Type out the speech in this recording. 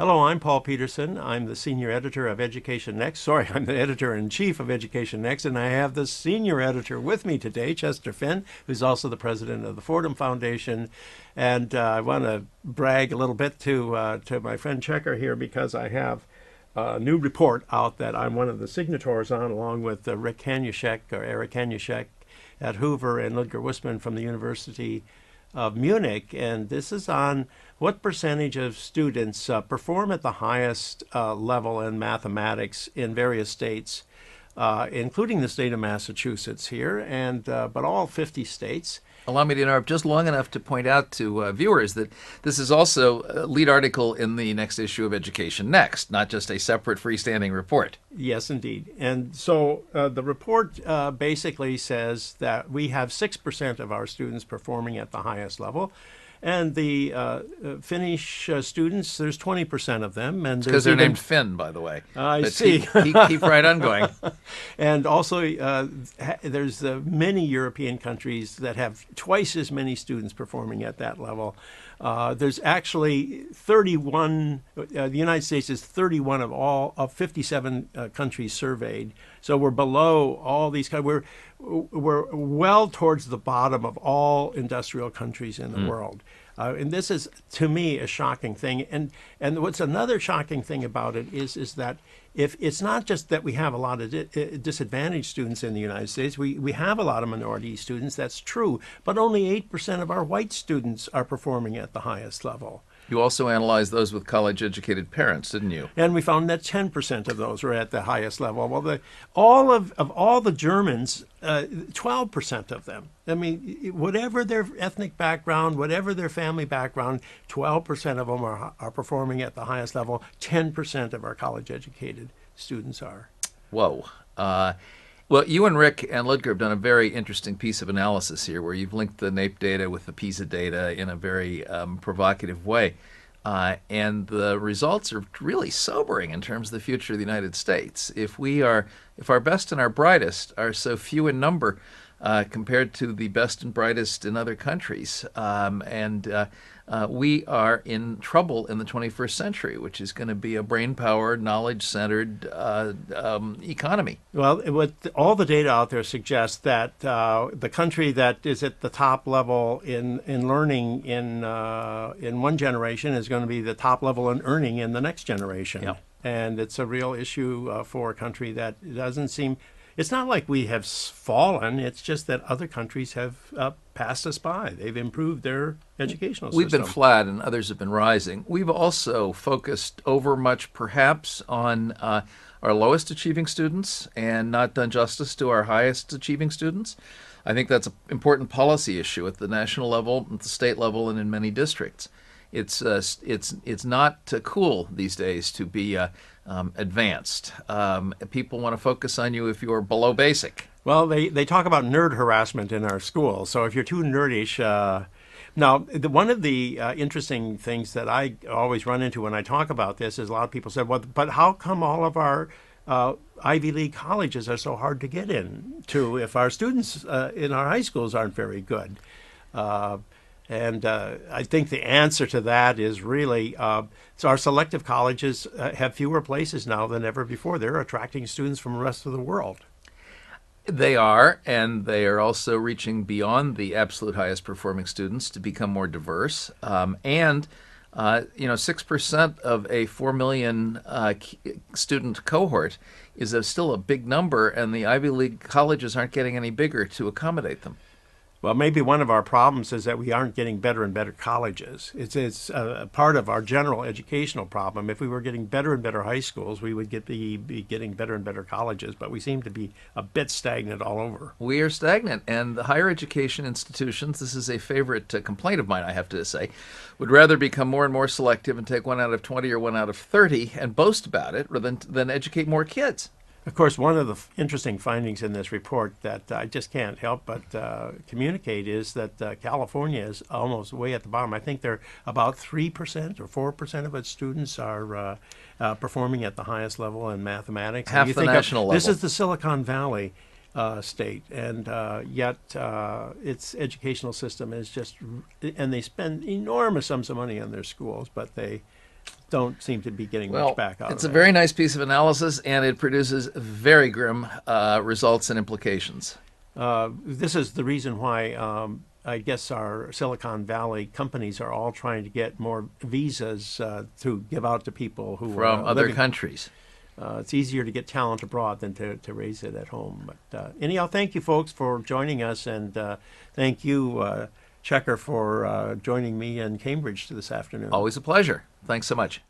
Hello, I'm Paul Peterson. I'm the senior editor of EducationNext. Sorry, I'm the editor-in-chief of EducationNext, and I have the senior editor with me today, Chester Finn, who's also the president of the Fordham Foundation. And I want to brag a little bit to my friend Checker here because I have a new report out that I'm one of the signatories on, along with Eric Hanushek at Hoover and Ludger Wisman from the University of Munich, and this is on what percentage of students perform at the highest level in mathematics in various states, including the state of Massachusetts here, and but all 50 states. Allow me to interrupt just long enough to point out to viewers that this is also a lead article in the next issue of Education Next, not just a separate freestanding report. Yes, indeed. And so the report basically says that we have 6% of our students performing at the highest level. And the Finnish students, there's 20% of them. And because they're named Finn, by the way. I but see. Keep right on going. And also, there's many European countries that have twice as many students performing at that level. There's actually 31, the United States is 31 of 57 countries surveyed. So we're below all these, we're well towards the bottom of all industrial countries in the world. And this is, to me, a shocking thing. And what's another shocking thing about it is that if it's not just that we have a lot of disadvantaged students in the United States, we have a lot of minority students, that's true, but only 8% of our white students are performing at the highest level. You also analyzed those with college-educated parents, didn't you? And we found that 10% of those were at the highest level. Well, all the Germans, 12% of them. I mean, whatever their ethnic background, whatever their family background, 12% of them are performing at the highest level. 10% of our college-educated students are. Whoa. Well, you and Rick and Ludger have done a very interesting piece of analysis here where you've linked the NAEP data with the PISA data in a very provocative way. And the results are really sobering in terms of the future of the United States. If our best and our brightest are so few in number compared to the best and brightest in other countries, we are in trouble in the 21st century, which is going to be a brain-powered, knowledge-centered economy. Well, all the data out there suggests that the country that is at the top level in learning in one generation is going to be the top level in earning in the next generation. Yep. And it's a real issue for a country that doesn't seem. It's not like we have fallen. It's just that other countries have passed us by. They've improved their educational system. We've been flat and others have been rising. We've also focused overmuch perhaps on our lowest achieving students and not done justice to our highest achieving students. I think that's an important policy issue at the national level, at the state level, and in many districts. It's not cool these days to be advanced. People want to focus on you if you're below basic. Well, they talk about nerd harassment in our school. So if you're too nerdish, now one of the interesting things that I always run into when I talk about this is a lot of people say, well, but how come all of our Ivy League colleges are so hard to get into if our students in our high schools aren't very good? And I think the answer to that is really, so our selective colleges have fewer places now than ever before. They're attracting students from the rest of the world. They are, and they are also reaching beyond the absolute highest performing students to become more diverse. 6% of a 4 million student cohort is still a big number, and the Ivy League colleges aren't getting any bigger to accommodate them. Well, maybe one of our problems is that we aren't getting better and better colleges. It's a part of our general educational problem. If we were getting better and better high schools, we would be getting better and better colleges, but we seem to be a bit stagnant all over. We are stagnant, and the higher education institutions, this is a favorite complaint of mine, I have to say, would rather become more and more selective and take 1 out of 20 or 1 out of 30 and boast about it rather than educate more kids. Of course, one of the interesting findings in this report that I just can't help but communicate is that California is almost way at the bottom. I think they're about 3% or 4% of its students are performing at the highest level in mathematics. Half the national level. This is the Silicon Valley state, and yet its educational system is just, and they spend enormous sums of money on their schools, but they don't seem to be getting Well, much back out it's of a it. very nice piece of analysis, and it produces very grim results and implications. This is the reason why I guess our Silicon Valley companies are all trying to get more visas to give out to people who From are other living. countries. It's easier to get talent abroad than to raise it at home. But anyhow, thank you folks for joining us, and thank you, Checker, for joining me in Cambridge this afternoon. Always a pleasure. Thanks so much.